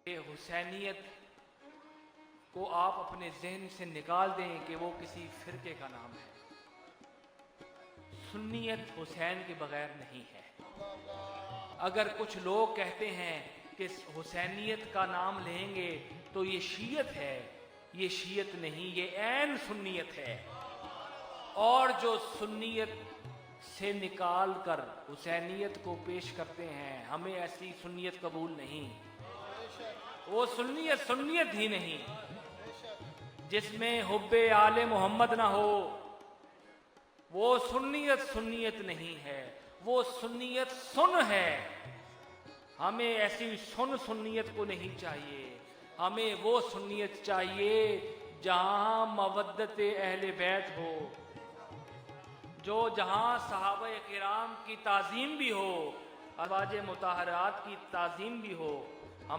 कि हुसैनियत को आप अपने जहन से निकाल दें कि वो किसी फिरके का नाम है। सुन्नियत हुसैन के बगैर नहीं है। अगर कुछ लोग कहते हैं कि हुसैनियत का नाम लेंगे तो ये शीयत है, ये शीयत नहीं, ये ऐन सुन्नियत है। और जो सुन्नियत से निकाल कर हुसैनियत को पेश करते हैं, हमें ऐसी सुन्नियत कबूल नहीं। वो सुन्नियत सुन्नियत ही नहीं जिसमें हुब्बे आले मोहम्मद ना हो, वो सुन्नियत सुन्नियत नहीं है, वो सुन्नियत सुन है। हमें ऐसी सुन्नियत को नहीं चाहिए, हमें वो सुन्नियत चाहिए जहां मवद्दत अहले बैत हो, जो जहां सहाबा किराम की ताज़ीम भी हो, अज़वाज मुताहरात की ताज़ीम भी हो।